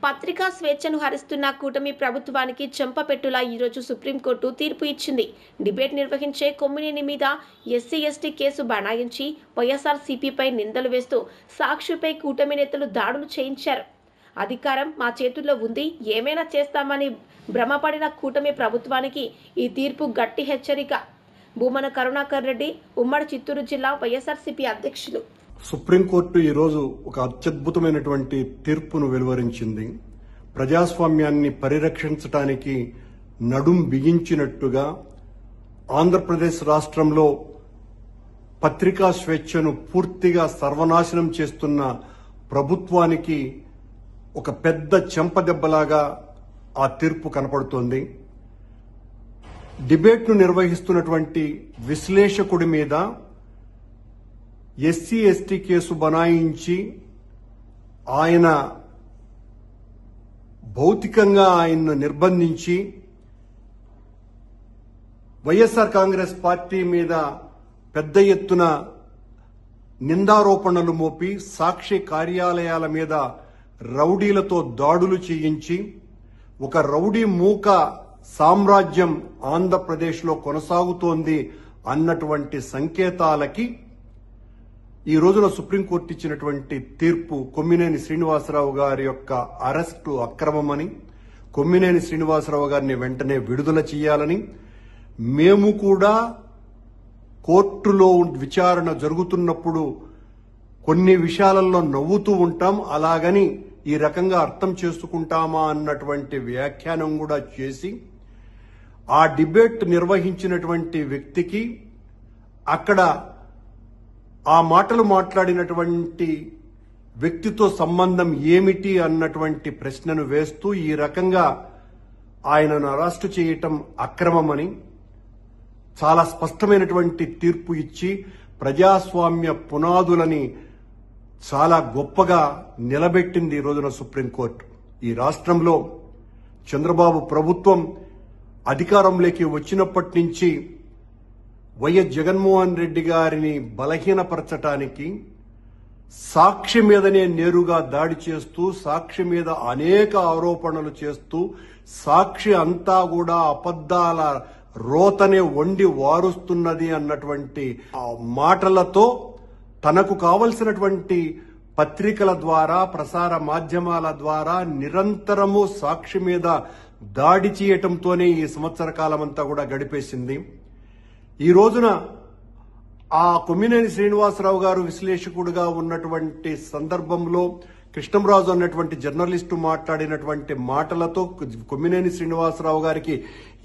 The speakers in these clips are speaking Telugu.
పత్రికా స్వేచ్ఛను హరిస్తున్న కూటమి ప్రభుత్వానికి చెంపపెట్టులా ఈరోజు సుప్రీంకోర్టు తీర్పు ఇచ్చింది. డిబేట్ నిర్వహించే కొమ్మినేని మీద ఎస్సీ ఎస్టీ కేసు బనాయించి వైఎస్ఆర్సీపీపై నిందలు వేస్తూ సాక్షిపై కూటమి నేతలు దాడులు చేయించారు. అధికారం మా చేతుల్లో ఉంది, ఏమైనా చేస్తామని భ్రమపడిన కూటమి ప్రభుత్వానికి ఈ తీర్పు గట్టి హెచ్చరిక. భూమన కరుణాకర్ రెడ్డి, ఉమ్మడి చిత్తూరు జిల్లా వైఎస్ఆర్సీపీ అధ్యక్షులు. సుప్రీంకోర్టు ఈరోజు ఒక అత్యద్భుతమైనటువంటి తీర్పును వెలువరించింది. ప్రజాస్వామ్యాన్ని పరిరక్షించడానికి నడుం బిగించినట్టుగా ఆంధ్రప్రదేశ్ రాష్ట్రంలో పత్రికా స్వేచ్ఛను పూర్తిగా సర్వనాశనం చేస్తున్న ప్రభుత్వానికి ఒక పెద్ద చెంపదెబ్బలాగా ఆ తీర్పు కనపడుతోంది. డిబేట్ను నిర్వహిస్తున్నటువంటి విశ్లేషకుడి మీద ఎస్సీ ఎస్టీ కేసు బనాయించి ఆయన భౌతికంగా ఆయన్ను నిర్బంధించి వైఎస్ఆర్ కాంగ్రెస్ పార్టీ మీద పెద్ద ఎత్తున నిందారోపణలు మోపి సాక్షి కార్యాలయాల మీద రౌడీలతో దాడులు చేయించి ఒక రౌడీ మూక సామ్రాజ్యం ఆంధ్రప్రదేశ్లో కొనసాగుతోంది అన్నటువంటి సంకేతాలకి ఈ రోజున సుప్రీంకోర్టు ఇచ్చినటువంటి తీర్పు కొమ్మినేని శ్రీనివాసరావు గారి యొక్క అరెస్టు అక్రమమని, కొమ్మినేని శ్రీనివాసరావు గారిని వెంటనే విడుదల చేయాలని, మేము కూడా కోర్టులో విచారణ జరుగుతున్నప్పుడు కొన్ని విషయాలలో నవ్వుతూ ఉంటాం, అలాగని ఈ రకంగా అర్థం చేసుకుంటామా అన్నటువంటి వ్యాఖ్యానం కూడా చేసి ఆ డిబేట్ నిర్వహించినటువంటి వ్యక్తికి అక్కడ ఆ మాటలు మాట్లాడినటువంటి వ్యక్తితో సంబంధం ఏమిటి అన్నటువంటి ప్రశ్నను వేస్తూ ఈ రకంగా ఆయనను అరెస్టు చేయటం అక్రమమని చాలా స్పష్టమైనటువంటి తీర్పు ఇచ్చి ప్రజాస్వామ్య పునాదులని చాలా గొప్పగా నిలబెట్టింది ఈ రోజున సుప్రీంకోర్టు. ఈ రాష్ట్రంలో చంద్రబాబు ప్రభుత్వం అధికారంలోకి వచ్చినప్పటి నుంచి వైఎస్ జగన్మోహన్ రెడ్డి గారిని బలహీనపరచటానికి సాక్షి మీదనే నేరుగా దాడి చేస్తూ, సాక్షి మీద అనేక ఆరోపణలు చేస్తూ, సాక్షి అంతా కూడా అబద్దాల రోతనే వండి వారుస్తున్నది అన్నటువంటి మాటలతో తనకు కావలసినటువంటి పత్రికల ద్వారా, ప్రసార మాధ్యమాల ద్వారా నిరంతరము సాక్షి మీద దాడి చేయటంతోనే ఈ సంవత్సర కాలమంతా కూడా గడిపేసింది. ఈ రోజున ఆ కొమ్మినేని శ్రీనివాసరావు గారు విశ్లేషకుడుగా ఉన్నటువంటి సందర్భంలో కృష్ణంరాజు అన్నటువంటి జర్నలిస్టు మాట్లాడినటువంటి మాటలతో కొమ్మినేని శ్రీనివాసరావు గారికి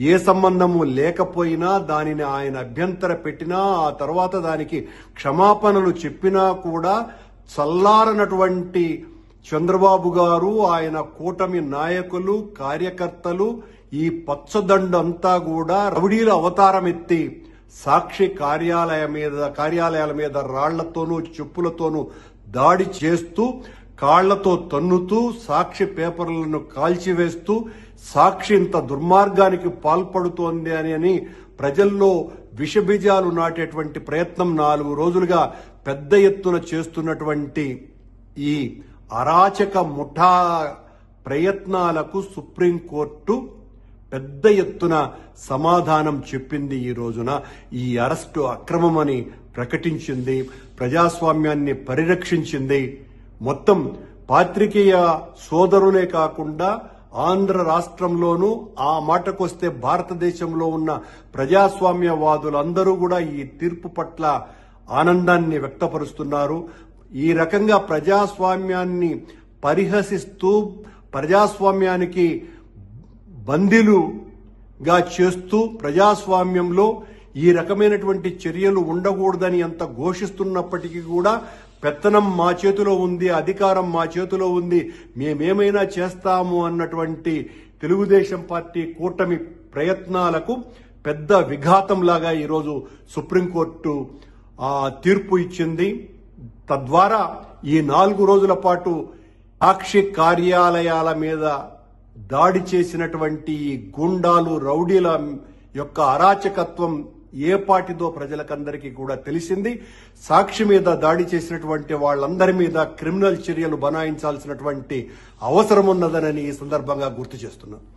ఏ సంబంధము లేకపోయినా దానిని ఆయన అభ్యంతర పెట్టినా, ఆ తర్వాత దానికి క్షమాపణలు చెప్పినా కూడా చల్లారనటువంటి చంద్రబాబు గారు, ఆయన కూటమి నాయకులు, కార్యకర్తలు ఈ పచ్చదండంతా కూడా రౌడీల అవతారం ఎత్తి సాక్షి కార్యాలయాల మీద రాళ్లతోనూ చెప్పులతోనూ దాడి చేస్తూ, కాళ్లతో తన్నుతూ, సాక్షి పేపర్లను కాల్చివేస్తూ సాక్షి ఇంత దుర్మార్గానికి పాల్పడుతోంది అని ప్రజల్లో విషబీజాలు నాటేటువంటి ప్రయత్నం 4 రోజులుగా పెద్ద ఎత్తున చేస్తున్నటువంటి ఈ అరాచక ముఠా ప్రయత్నాలకు సుప్రీంకోర్టు పెద్ద ఎత్తున సమాధానం చెప్పింది. ఈ రోజున ఈ అరెస్టు అక్రమమని ప్రకటించింది, ప్రజాస్వామ్యాన్ని పరిరక్షించింది. మొత్తం పాత్రికేయ సోదరులే కాకుండా ఆంధ్ర రాష్ట్రంలోనూ, ఆ మాటకొస్తే భారతదేశంలో ఉన్న ప్రజాస్వామ్యవాదులందరూ కూడా ఈ తీర్పు పట్ల ఆనందాన్ని వ్యక్తపరుస్తున్నారు. ఈ రకంగా ప్రజాస్వామ్యాన్ని పరిహసిస్తూ, ప్రజాస్వామ్యానికి బందీలుగా చేస్తూ, ప్రజాస్వామ్యంలో ఈ రకమైనటువంటి చర్యలు ఉండకూడదని ఎంత ఘోషిస్తున్నప్పటికీ కూడా పెత్తనం మా చేతిలో ఉంది, అధికారం మా చేతిలో ఉంది, మేమేమైనా చేస్తాము అన్నటువంటి తెలుగుదేశం పార్టీ కూటమి ప్రయత్నాలకు పెద్ద విఘాతంలాగా ఈరోజు సుప్రీంకోర్టు తీర్పు ఇచ్చింది. తద్వారా ఈ 4 రోజుల పాటు సాక్షి కార్యాలయాల మీద దాడి చేసినటువంటి గూండాలు, రౌడీల యొక్క అరాచకత్వం ఏ పార్టీదో ప్రజలకందరికీ కూడా తెలిసింది. సాక్షి మీద దాడి చేసినటువంటి వాళ్ళందరి మీద క్రిమినల్ చర్యలు బనాయించాల్సినటువంటి అవసరం ఉన్నదనని ఈ సందర్భంగా గుర్తు చేస్తున్నాను.